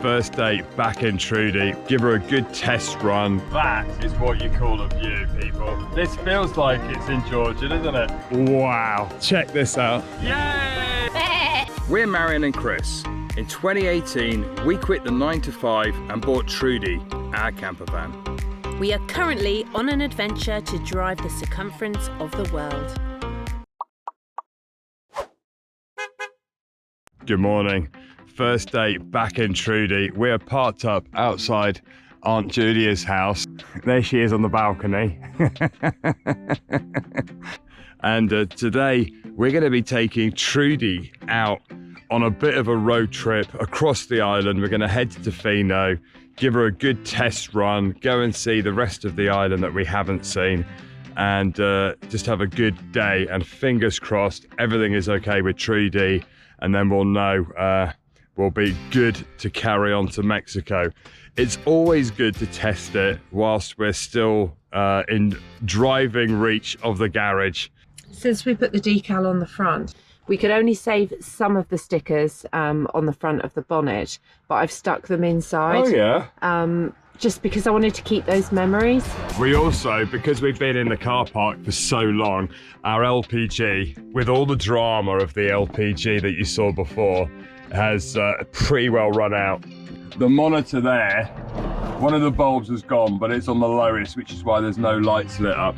First day back in Trudy, give her a good test run. That is what you call a view, people. This feels like it's in Georgia, doesn't it? Wow, check this out. Yay! We're Marianne and Chris. In 2018, we quit the 9-to-5 and bought Trudy, our camper van. We are currently on an adventure to drive the circumference of the world. Good morning. First day back in Trudy. We are parked up outside Aunt Julia's house. There she is on the balcony. And today we're going to be taking Trudy out on a bit of a road trip across the island. We're going to head to Tofino, give her a good test run, go and see the rest of the island that we haven't seen, and just have a good day. And fingers crossed everything is okay with Trudy, and then we'll know will be good to carry on to Mexico. It's always good to test it whilst we're still in driving reach of the garage. Since we put the decal on the front, we could only save some of the stickers on the front of the bonnet, but I've stuck them inside. Oh yeah. Just because I wanted to keep those memories. We also, because we've been in the car park for so long, our LPG, with all the drama of the LPG that you saw before, has pretty well run out. The monitor there, one of the bulbs has gone, but it's on the lowest, which is why there's no lights lit up.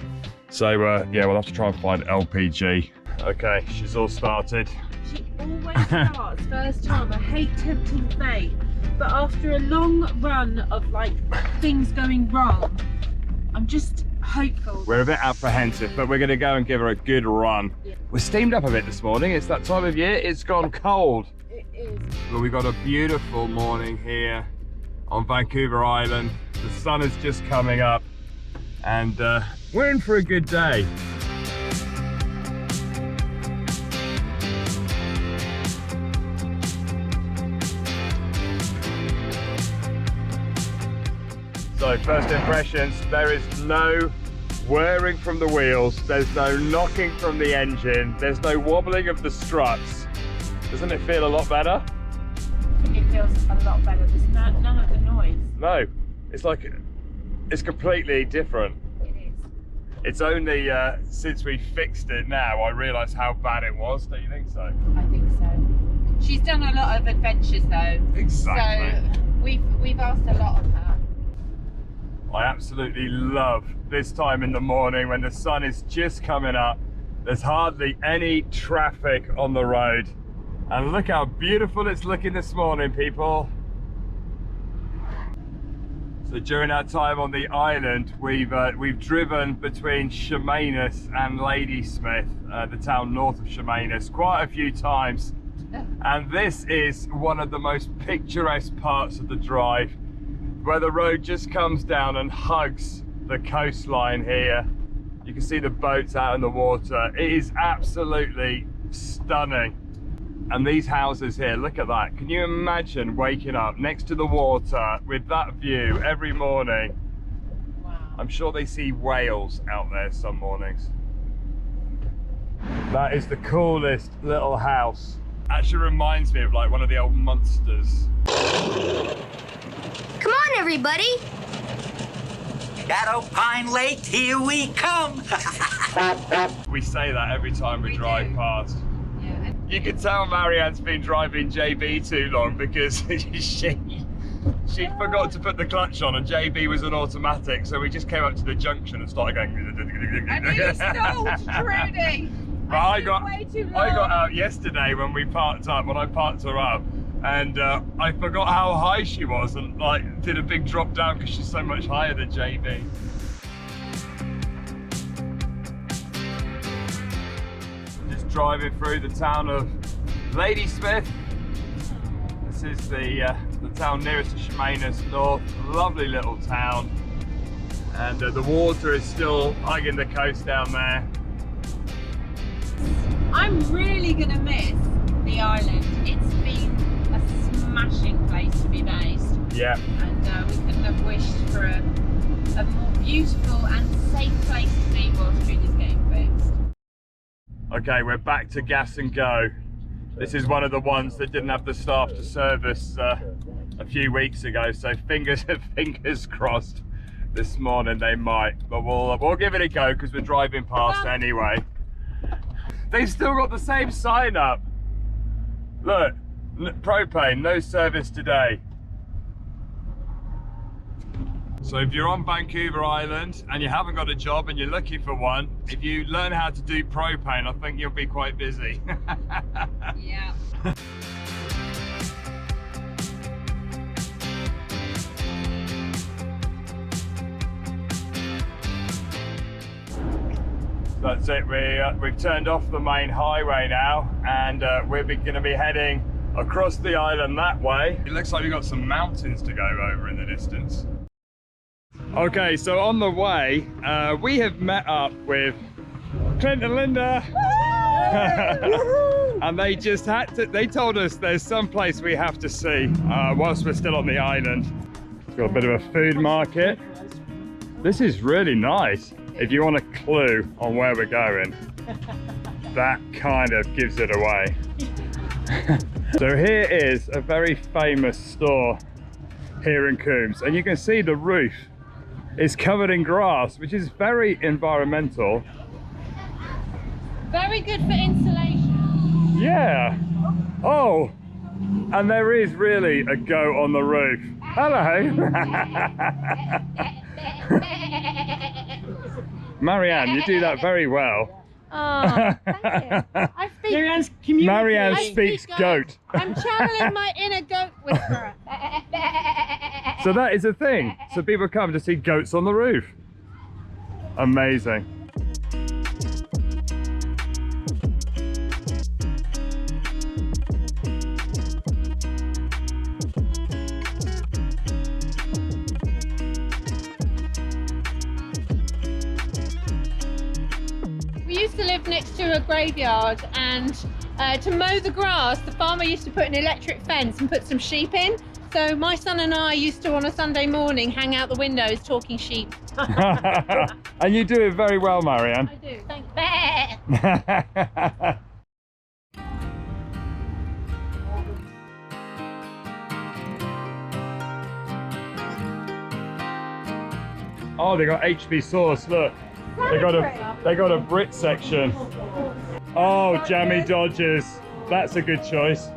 So yeah, we'll have to try and find LPG. Okay, she's all started. She always starts first time. I hate tempting fate, but after a long run of like things going wrong, I'm just hopeful. We're a bit apprehensive, but we're going to go and give her a good run. Yeah. We're steamed up a bit this morning. It's that time of year. It's gone cold. It is. Well, we've got a beautiful morning here on Vancouver Island. The sun is just coming up, and we're in for a good day. So first impressions, there is no whirring from the wheels, there's no knocking from the engine, there's no wobbling of the struts. Doesn't it feel a lot better? It feels a lot better. There's none of the noise. No, it's like, it's completely different. It is. It's only since we fixed it now I realise how bad it was. Don't you think so? I think so. She's done a lot of adventures though. Exactly. So we've asked a lot of her. I absolutely love this time in the morning when the sun is just coming up. There's hardly any traffic on the road. And look how beautiful it's looking this morning, people. So during our time on the island, we've driven between Chemainus and Ladysmith, the town north of Chemainus, quite a few times. And this is one of the most picturesque parts of the drive, where the road just comes down and hugs the coastline here. You can see the boats out in the water. It is absolutely stunning. And these houses here, look at that. Can you imagine waking up next to the water with that view every morning? Wow. I'm sure they see whales out there some mornings. That is the coolest little house. Actually reminds me of like one of the old monsters. Come on, everybody! Shadow Pine Lake, here we come! We say that every time we drive do. past. Yeah. You can tell Marianne's been driving JB too long because she forgot to put the clutch on and JB was an automatic, so we just came up to the junction and started going. And you stalled, Trudy! But I got way too long. I got out yesterday when I parked her up, and I forgot how high she was and like did a big drop down because she's so much higher than JB. Just driving through the town of Ladysmith. This is the town nearest to Chemainus North. Lovely little town, and the water is still hugging the coast down there. I'm really gonna miss the island. It's been a smashing place to be based. Yeah. And we couldn't have wished for a more beautiful and safe place to be whilst Trudy's getting fixed. Okay, we're back to gas and go. This is one of the ones that didn't have the staff to service a few weeks ago, so fingers crossed this morning they might, but we'll give it a go because we're driving past anyway. They've still got the same sign up. Look, propane, no service today. So if you're on Vancouver Island and you haven't got a job and you're looking for one, if you learn how to do propane, I think you'll be quite busy. Yeah. That's it, we've turned off the main highway now, and we're going to be heading across the island that way. It looks like we've got some mountains to go over in the distance. Okay, so on the way, we have met up with Clint and Linda. And they just they told us there's some place we have to see whilst we're still on the island. It's got a bit of a food market. This is really nice. If you want a clue on where we're going, that kind of gives it away. So here is a very famous store here in Coombs, and you can see the roof is covered in grass, which is very environmental. Very good for insulation. Yeah. Oh, and there is really a goat on the roof. Hello. Marianne, you do that very well. Oh, thank you. Marianne speaks goat. I'm channeling my inner goat whisperer. So that is a thing. So people come to see goats on the roof. Amazing. We used to live next to a graveyard, and to mow the grass, the farmer used to put an electric fence and put some sheep in. So my son and I used to, on a Sunday morning, hang out the windows talking sheep. And you do it very well, Marianne. I do, thanks. Oh, they got HB sauce, look. They got a Brit section. Oh, jammy Dodgers. That's a good choice.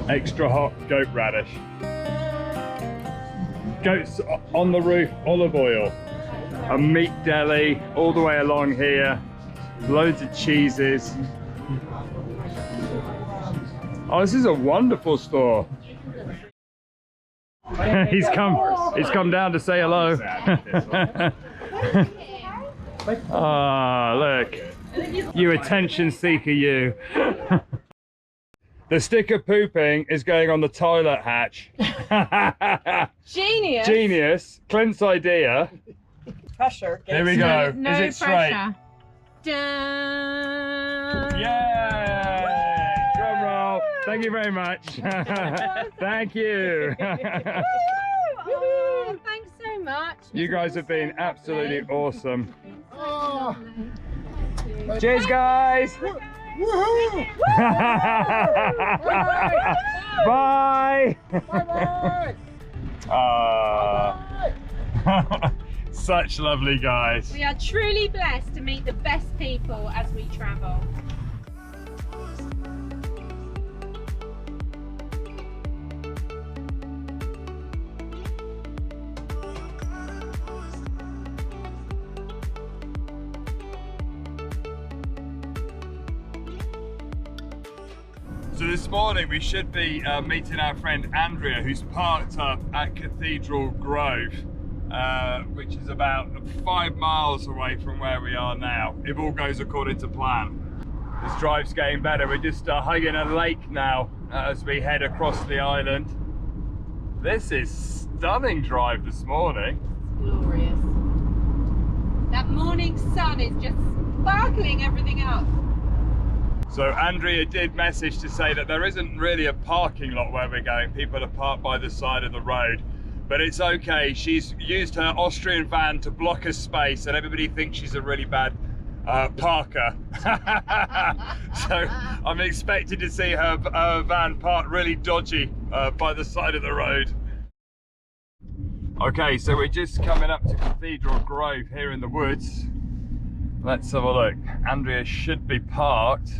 Extra hot goat radish. Goats on the roof, olive oil. A meat deli all the way along here. Loads of cheeses. Oh, this is a wonderful store. He's come down to say hello. Ah, look. You attention seeker, you. The sticker pooping is going on the toilet hatch. Genius. Genius. Clint's idea. Pressure. Here we go. No is it straight? pressure. Dun. Yay! Drum roll. Thank you very much. Thank you. Oh, thanks so much. You guys have been absolutely awesome. Cheers, guys. Bye. Such lovely guys. We are truly blessed to meet the best people as we travel. So this morning we should be meeting our friend Andrea, who's parked up at Cathedral Grove, which is about 5 miles away from where we are now, if all goes according to plan. This drive's getting better. We're just hugging a lake now as we head across the island. This is stunning drive this morning. Glorious. That morning sun is just sparkling everything up. So Andrea did message to say that there isn't really a parking lot where we're going. People are parked by the side of the road, but it's okay. She's used her Austrian van to block a space, and everybody thinks she's a really bad parker. So I'm expected to see her van parked really dodgy by the side of the road. Okay, so we're just coming up to Cathedral Grove here in the woods. Let's have a look. Andrea should be parked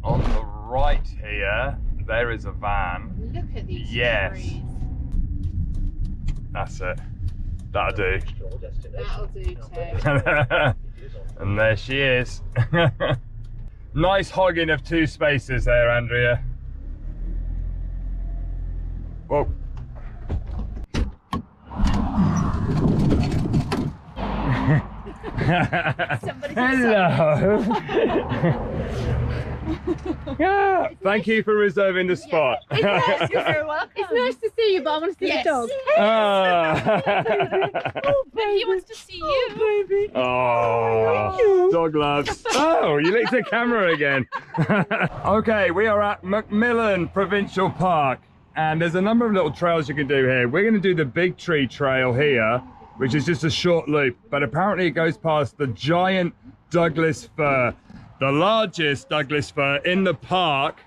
on the right here. There is a van. Look at these trees. That's it. That'll do. That'll do too. And there she is. Nice hogging of 2 spaces there, Andrea. Whoa. Hello. Yeah, thank you for reserving the spot. You're very welcome. It's nice to see you, but I want to see the dog. Oh, baby. He wants to see you. Oh, baby. Oh, dog loves. Oh, you licked the camera again. Okay, we are at Macmillan Provincial Park, and there's a number of little trails you can do here. We're going to do the Big Tree Trail here, which is just a short loop, but apparently it goes past the giant Douglas fir, the largest Douglas fir in the park.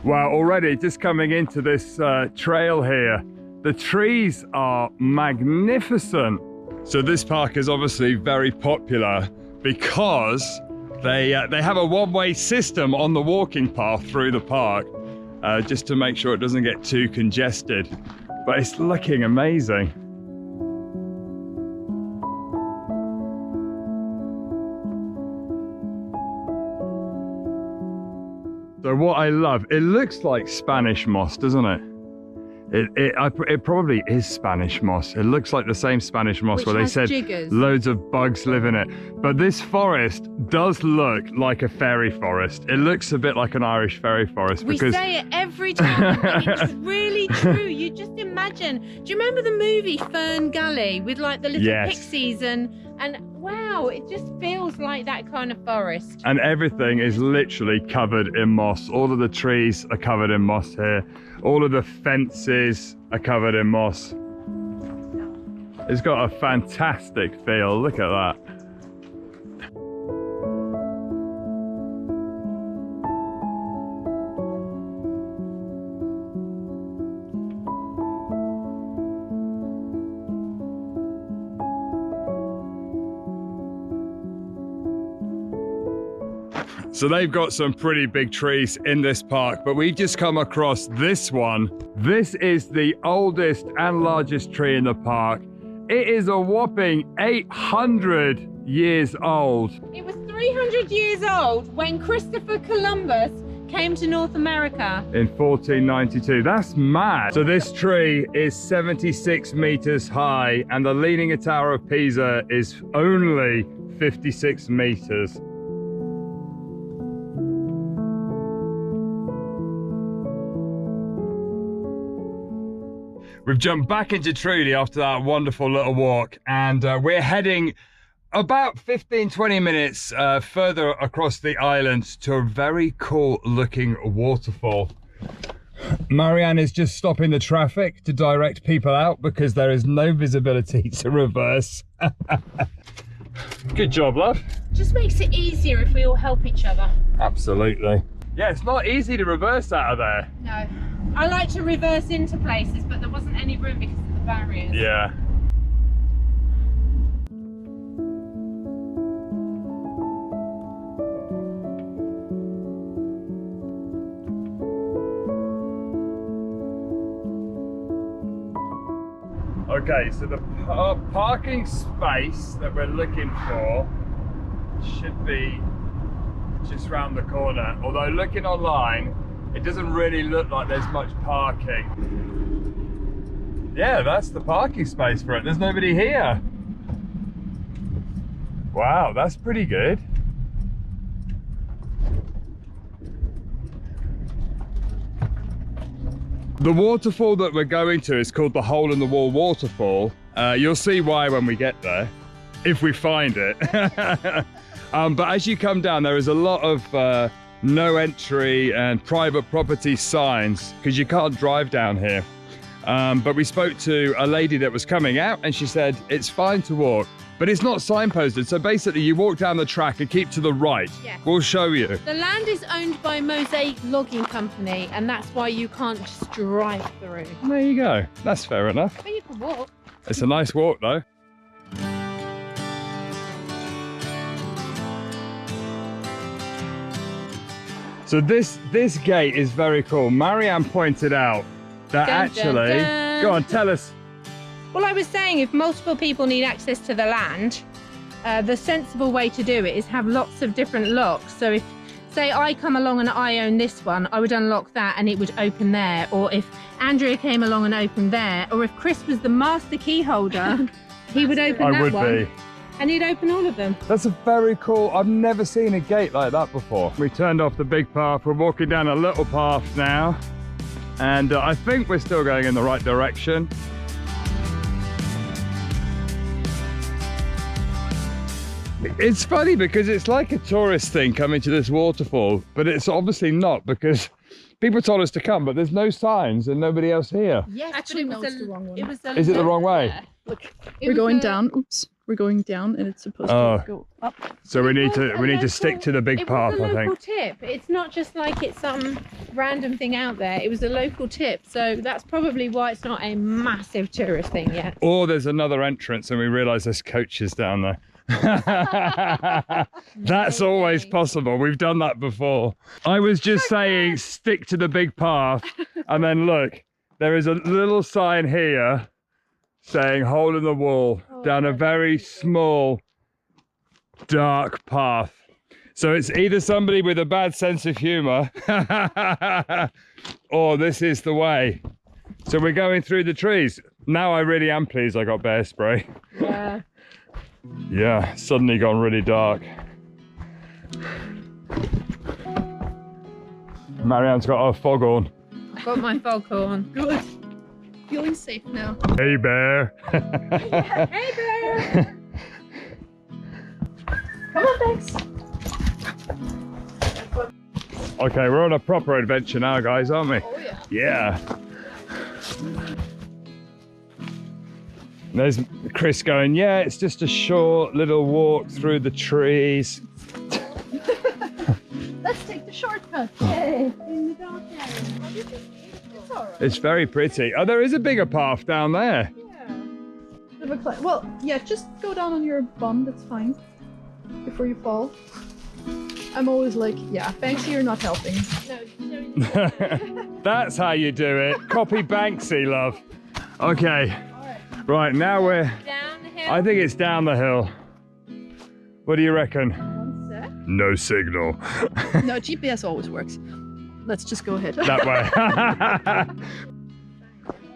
Wow, already just coming into this trail here, the trees are magnificent. So this park is obviously very popular because they have a one-way system on the walking path through the park, just to make sure it doesn't get too congested. But it's looking amazing. So what I love, it looks like Spanish moss, doesn't it? It probably is Spanish moss. It looks like the same Spanish moss where they said jiggers. Loads of bugs live in it. But this forest does look like a fairy forest. It looks a bit like an Irish fairy forest. We say it every time, but it's really true. You just imagine. Do you remember the movie Fern Gully with like the little pixies and wow, it just feels like that kind of forest. And everything is literally covered in moss. All of the trees are covered in moss here. All of the fences are covered in moss. It's got a fantastic feel. Look at that. So they've got some pretty big trees in this park, but we've just come across this one. This is the oldest and largest tree in the park. It is a whopping 800 years old. It was 300 years old when Christopher Columbus came to North America. In 1492, that's mad. So this tree is 76 meters high and the Leaning Tower of Pisa is only 56 meters. We've jumped back into Trudy after that wonderful little walk, and we're heading about 15-20 minutes further across the island to a very cool looking waterfall. Marianne is just stopping the traffic to direct people out because there is no visibility to reverse. Good job, love. Just makes it easier if we all help each other. Absolutely. Yeah, it's not easy to reverse out of there. No. I like to reverse into places, but there wasn't any room because of the barriers. Yeah. Okay, so the parking space that we're looking for should be just round the corner. Although looking online, it doesn't really look like there's much parking. Yeah, that's the parking space for it. There's nobody here. Wow, that's pretty good. The waterfall that we're going to is called the Hole in the Wall Waterfall. You'll see why when we get there, if we find it. But as you come down, there is a lot of no entry and private property signs because you can't drive down here. But we spoke to a lady that was coming out and she said it's fine to walk. But it's not signposted, so basically you walk down the track and keep to the right. Yeah. We'll show you. The land is owned by Mosaic Logging Company, and that's why you can't just drive through. There you go. That's fair enough. But you can walk. It's a nice walk though. So this gate is very cool. Marianne pointed out that Dun, dun, actually, dun. go on, tell us. Well, I was saying if multiple people need access to the land, the sensible way to do it is have lots of different locks. So if, say, I come along and I own this one, I would unlock that and it would open there. Or if Andrea came along and opened there, or if Chris was the master key holder, he would open that one. And he'd open all of them. That's a very cool, I've never seen a gate like that before. We turned off the big path, we're walking down a little path now. And I think we're still going in the right direction. It's funny because it's like a tourist thing coming to this waterfall, but it's obviously not because people told us to come, but there's no signs and nobody else here. Yes, Actually, but no, it's the wrong one. Is it the wrong way? Look, we're going down. Oops, we're going down, and it's supposed to go up. So we need to stick to the big path, It was a I local think. tip. It's not just like it's some random thing out there. It was a local tip, so that's probably why it's not a massive tourist thing yet. Or there's another entrance and we realise there's coaches down there. That's always possible. We've done that before. I was just saying stick to the big path, and then look, there is a little sign here saying hole in the wall down a very small dark path. So it's either somebody with a bad sense of humor or this is the way. So we're going through the trees. Now I really am pleased I got bear spray. Yeah. Yeah, suddenly gone really dark. Marianne's got her fog on. I've got my foghorn. Good. Feeling safe now. Hey bear. Hey bear! Come on, thanks. Okay, we're on a proper adventure now, guys, aren't we? Oh yeah. Yeah. There's Chris going, yeah, it's just a short little walk through the trees. Let's take the shortcut. Yay! In the dark area. It's alright. It's very pretty. Oh, there is a bigger path down there. Yeah. Well, yeah, just go down on your bum, that's fine. Before you fall. I'm always like, yeah, Banksy, you're not helping. That's how you do it. Copy Banksy, love. Okay. Right, now we're... Down the hill? I think it's down the hill. What do you reckon? 1 sec. No signal. No, GPS always works. Let's just go ahead. That way.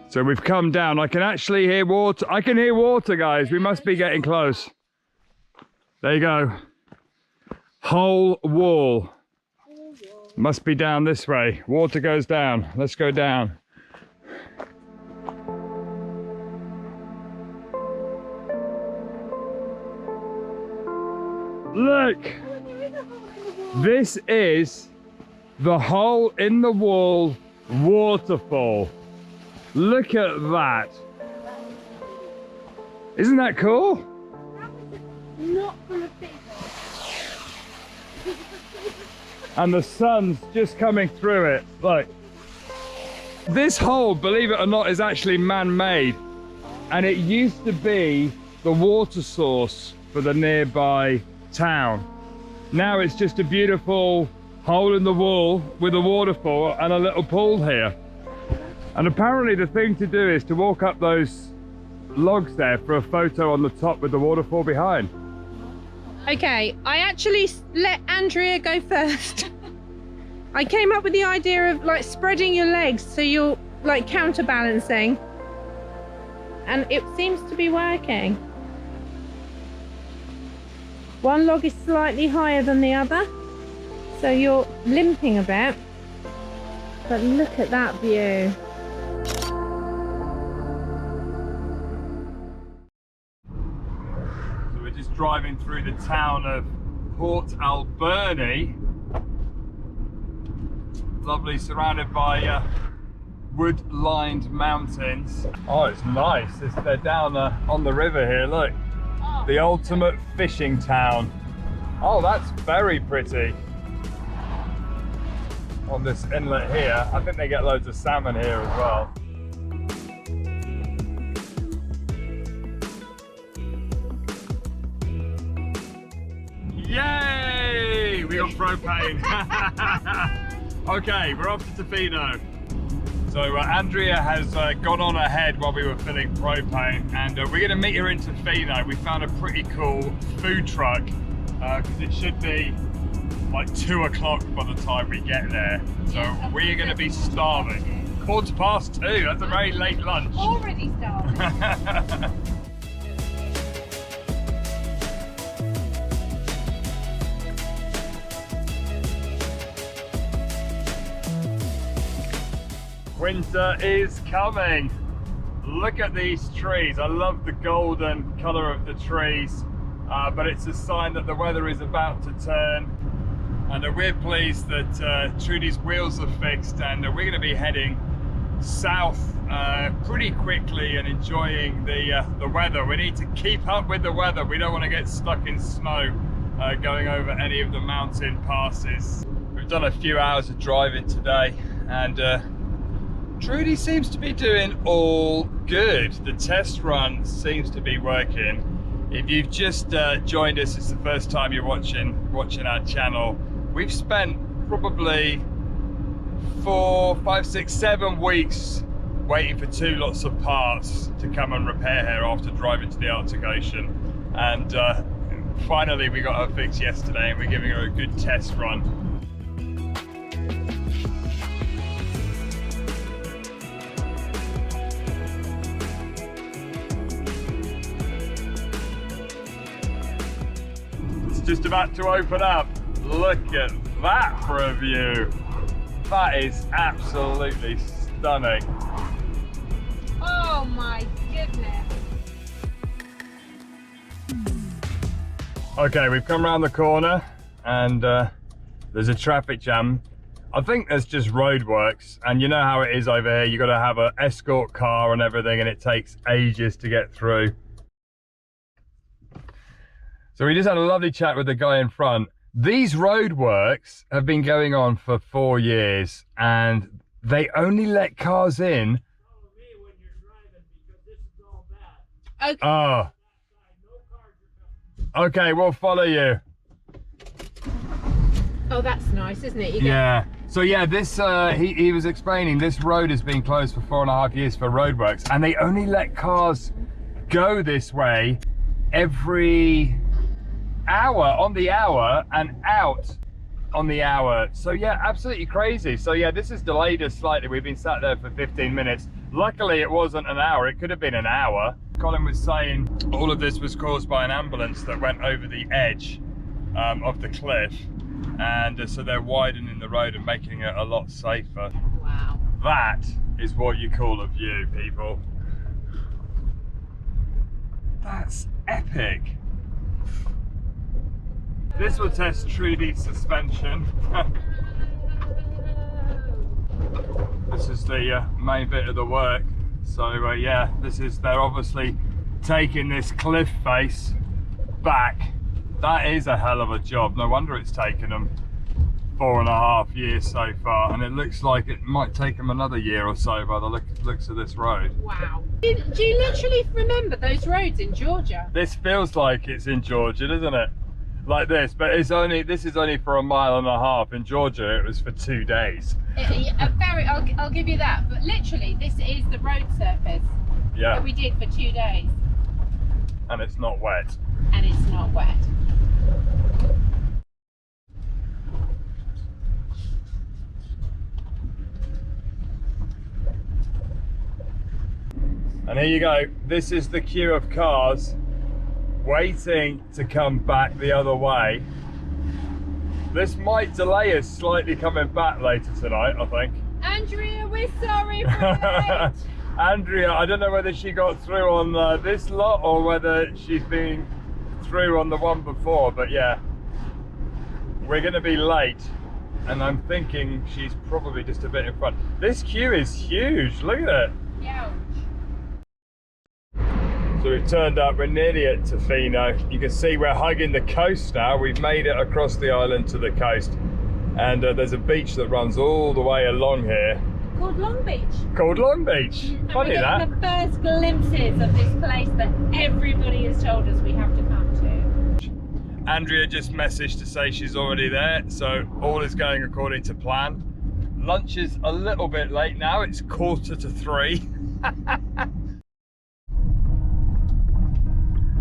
So we've come down. I can actually hear water. I can hear water, guys. We must be getting close. There you go. Whole wall. Must be down this way. Water goes down. Let's go down. Look! This is the hole in the wall waterfall. Look at that. Isn't that cool? Not from a big And the sun's just coming through it. Look. This hole, believe it or not, is actually man-made. And it used to be the water source for the nearby town. Now it's just a beautiful hole in the wall with a waterfall and a little pool here. And apparently the thing to do is to walk up those logs there for a photo on the top with the waterfall behind. Okay, I actually let Andrea go first. I came up with the idea of like spreading your legs so you're like counterbalancing. And it seems to be working. One log is slightly higher than the other, so you're limping a bit. But look at that view. So we're just driving through the town of Port Alberni. Lovely, surrounded by wood-lined mountains. Oh, it's nice. They're down on the river here, look. Oh, The ultimate fishing town. Oh, that's very pretty. On this inlet here, I think they get loads of salmon here as well. Yay! We got propane. Okay, we're off to Tofino. So Andrea has gone on ahead while we were filling propane, and we're going to meet her in Tofino. We found a pretty cool food truck because it should be like 2 o'clock by the time we get there. So we're going to be starving. 2:15, that's a very late lunch. Already starving. Winter is coming. Look at these trees. I love the golden color of the trees, but it's a sign that the weather is about to turn. And we're pleased that Trudy's wheels are fixed, and we're going to be heading south pretty quickly and enjoying the weather. We need to keep up with the weather. We don't want to get stuck in snow going over any of the mountain passes. We've done a few hours of driving today, and Trudy seems to be doing all good. The test run seems to be working. If you've just joined us, it's the first time you're watching our channel. We've spent probably 4, 5, 6, 7 weeks waiting for 2 lots of parts to come and repair her after driving to the Arctic Ocean. And finally we got her fixed yesterday, and we're giving her a good test run. Just about to open up. Look at that for a view. That is absolutely stunning. Oh my goodness. Okay, we've come around the corner, and there's a traffic jam. I think there's just roadworks, and you know how it is over here. You got to have an escort car and everything, and it takes ages to get through. So we just had a lovely chat with the guy in front. These roadworks have been going on for 4 years, and they only let cars in. Follow me when you're driving, because this is all bad. Okay. Oh. No cars are coming. Okay, we'll follow you. Oh, that's nice, isn't it? Yeah. So yeah, this he was explaining this road has been closed for 4.5 years for roadworks, and they only let cars go this way every hour, on the hour, and out on the hour. So yeah, absolutely crazy. So yeah, this has delayed us slightly. We've been sat there for 15 minutes. Luckily it wasn't an hour, it could have been an hour. Colin was saying all of this was caused by an ambulance that went over the edge of the cliff, and so they're widening the road and making it a lot safer. Wow. That is what you call a view, people. That's epic. This will test Trudy's suspension. This is the main bit of the work. So yeah, they're obviously taking this cliff face back. That is a hell of a job. No wonder it's taken them 4.5 years so far, and it looks like it might take them another year or so by the looks of this road. Wow. Do you literally remember those roads in Georgia? This feels like it's in Georgia, doesn't it? Like this, but this is only for 1.5 miles. In Georgia it was for 2 days. I'll give you that, but literally this is the road surface that we did for 2 days. And it's not wet. And it's not wet. And here you go, this is the queue of cars waiting to come back the other way. This might delay us slightly coming back later tonight, I think. Andrea, we're sorry for it. Andrea, I don't know whether she got through on this lot or whether she's been through on the one before, but yeah, we're going to be late, and I'm thinking she's probably just a bit in front. This queue is huge, look at it. Ouch. So we've turned up, we're nearly at Tofino. You can see we're hugging the coast now. We've made it across the island to the coast. And there's a beach that runs all the way along here. Called Long Beach. Called Long Beach. And Funny we're that. getting the first glimpses of this place that everybody has told us we have to come to. Andrea just messaged to say she's already there, so all is going according to plan. Lunch is a little bit late now, it's 2:45.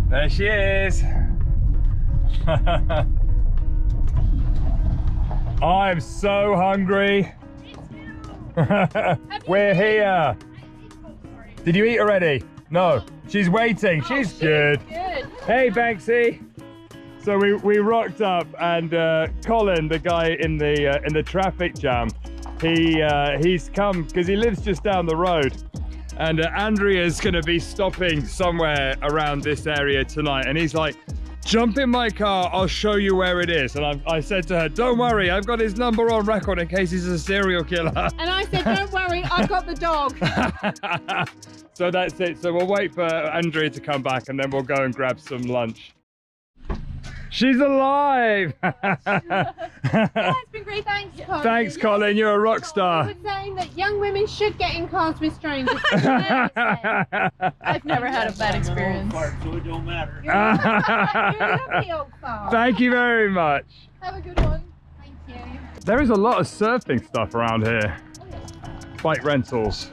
There she is. I'm so hungry. We're here. Did you eat already? No, she's waiting. She's good. Hey Banksy. So we rocked up, and Colin, the guy in the traffic jam, he's come because he lives just down the road, and Andrea's going to be stopping somewhere around this area tonight, and he's like, jump in my car, I'll show you where it is. And I said to her, don't worry, I've got his number on record in case he's a serial killer. And I said, don't worry, I've got the dog. So that's it. So we'll wait for Andrea to come back, and then we'll go and grab some lunch. She's alive! Yeah, it's been great. Thanks, Colin. Thanks, Colin. You're a rock We star. were saying that young women should get in cars with strangers. I've never had a bad experience. So it don't matter. You're a lovely old fart. Thank you very much. Have a good one. Thank you. There is a lot of surfing stuff around here. Bike rentals.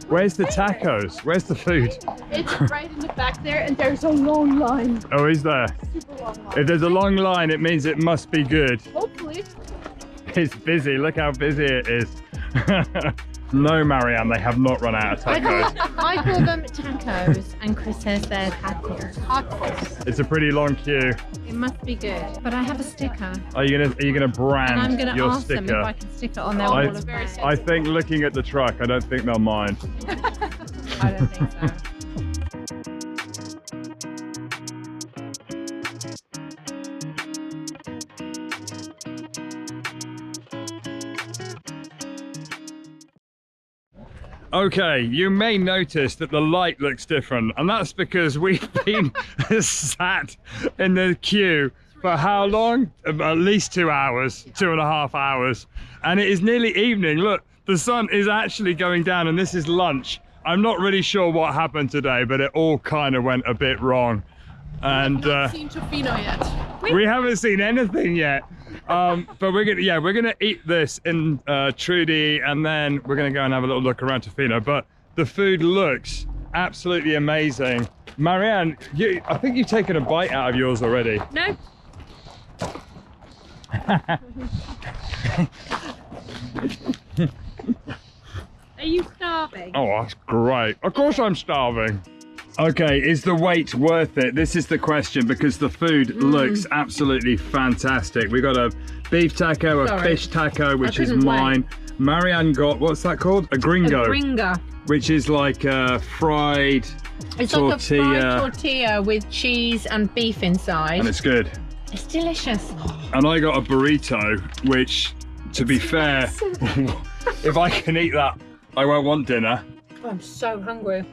Where's the tacos? Where's the food? It's right in the back there, and there's a long line. Oh, is there? Super long line. If there's a long line, it means it must be good. Hopefully. It's busy. Look how busy it is. No, Marianne, they have not run out of tacos. I call them tacos, and Chris says they're tacos. It's a pretty long queue. It must be good. But I have a sticker, Are you gonna brand and I'm going to your ask them if sticker? I can stick it on their wall of fame. I think looking at the truck, I don't think they'll mind. I don't think so. Okay, you may notice that the light looks different, and that's because we've been sat in the queue for how long? At least 2 hours, 2.5 hours. And it is nearly evening. Look, the sun is actually going down, and this is lunch. I'm not really sure what happened today, but it all kind of went a bit wrong. And I've not seen Tofino yet. we haven't seen anything yet. But we're gonna eat this in Trudy, and then we're gonna go and have a little look around Tofino. But the food looks absolutely amazing. Marianne, I think you've taken a bite out of yours already. No. Are you starving? Oh, that's great. Of course I'm starving. Okay, is the wait worth it? This is the question, because the food looks absolutely fantastic. We got a beef taco, a fish taco, which is mine. Marianne got, what's that called? A gringo. A gringa. Which is like a fried It's tortilla. like a fried tortilla with cheese and beef inside. And it's good. It's delicious. And I got a burrito, which, to be fair, if I can eat that, I won't want dinner. Oh, I'm so hungry.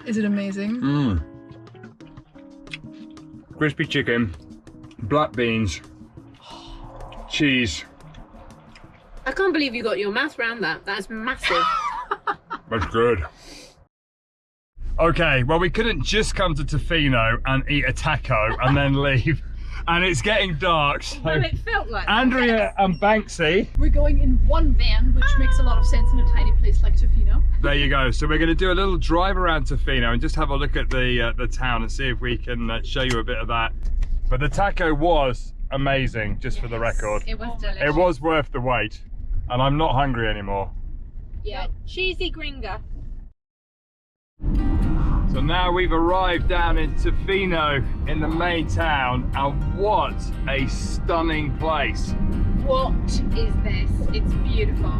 Is it amazing? Crispy chicken, black beans, cheese. I can't believe you got your mouth around that. That's massive. That's good. Okay, well, we couldn't just come to Tofino and eat a taco and then leave. And it's getting dark, so Well, it felt like that. Andrea and Banksy, We're going in one van, which makes a lot of sense in a tiny place like Tofino. there you go. So we're going to do a little drive around Tofino and just have a look at the town and see if we can show you a bit of that. But the taco was amazing, just for the record. It was delicious. It was worth the wait, and I'm not hungry anymore. Yeah, cheesy gringa. So now we've arrived down in Tofino in the main town, and what a stunning place. What is this? It's beautiful.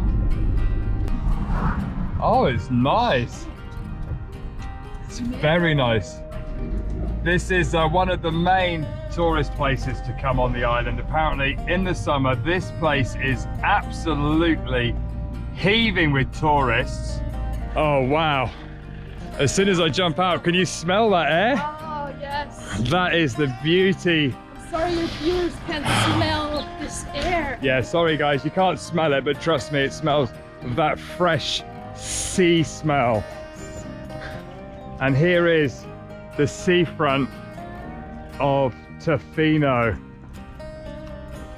Oh, it's nice. It's very nice. This is one of the main tourist places to come on the island. Apparently in the summer, this place is absolutely heaving with tourists. Oh, wow. As soon as I jump out, can you smell that air? Oh, yes. That is the beauty. Sorry your viewers can't smell this air. Yeah, sorry guys, you can't smell it, but trust me, it smells that fresh sea smell. And here is the seafront of Tofino.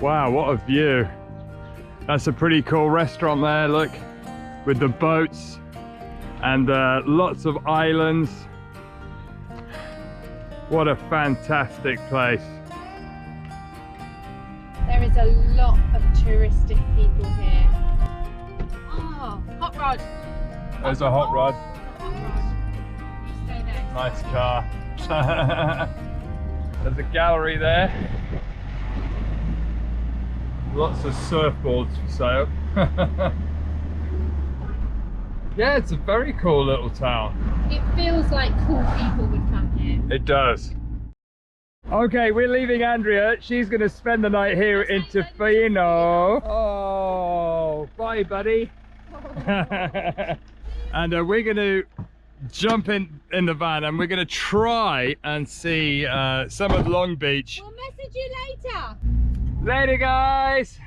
Wow, what a view. That's a pretty cool restaurant there, look, with the boats and lots of islands. What a fantastic place. There is a lot of touristic people here. Oh, hot rod. There's a hot rod. Hot rod. You stay there. Nice car. There's a gallery there. Lots of surfboards for sale. Yeah, it's a very cool little town. It feels like cool people would come here. It does. Okay, we're leaving Andrea. She's going to spend the night here in Tofino. Oh, bye, buddy. And we're going to jump in the van and we're going to try and see some of Long Beach. We'll message you later. Later, guys.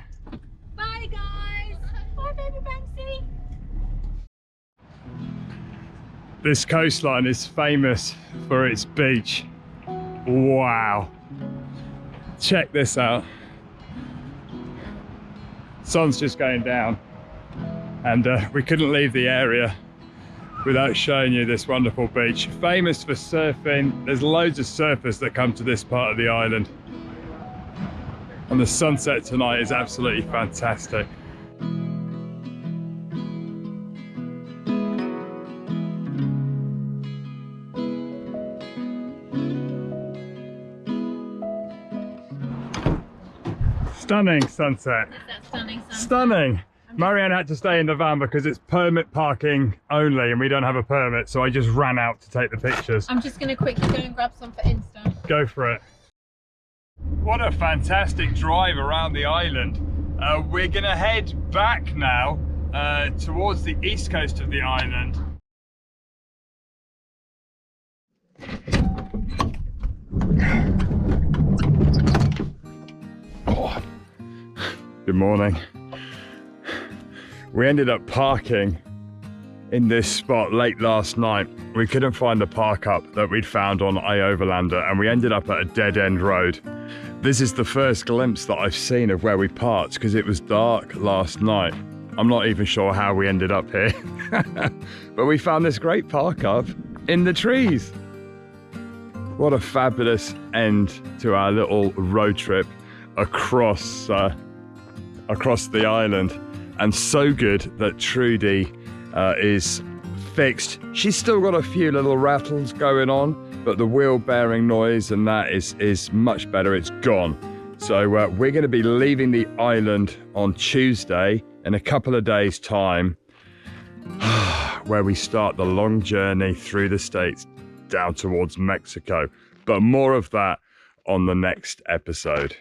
Bye, guys. Bye, baby Banksy. This coastline is famous for its beach. Wow. Check this out. Sun's just going down and we couldn't leave the area without showing you this wonderful beach. Famous for surfing. There's loads of surfers that come to this part of the island. And the sunset tonight is absolutely fantastic. Stunning sunset. Is that stunning sunset? Stunning. Marianne had to stay in the van because it's permit parking only and we don't have a permit, so I just ran out to take the pictures. I'm just going to quickly go and grab some for Insta. Go for it. What a fantastic drive around the island. We're going to head back now towards the east coast of the island. Oh. Good morning. We ended up parking in this spot late last night. We couldn't find the park up that we'd found on iOverlander and we ended up at a dead-end road. This is the first glimpse that I've seen of where we parked because it was dark last night. I'm not even sure how we ended up here. But we found this great park up in the trees. What a fabulous end to our little road trip across the island. And so good that Trudy is fixed. She's still got a few little rattles going on, but the wheel bearing noise and that is much better. It's gone. So we're going to be leaving the island on Tuesday in a couple of days' time, where we start the long journey through the States down towards Mexico. But more of that on the next episode.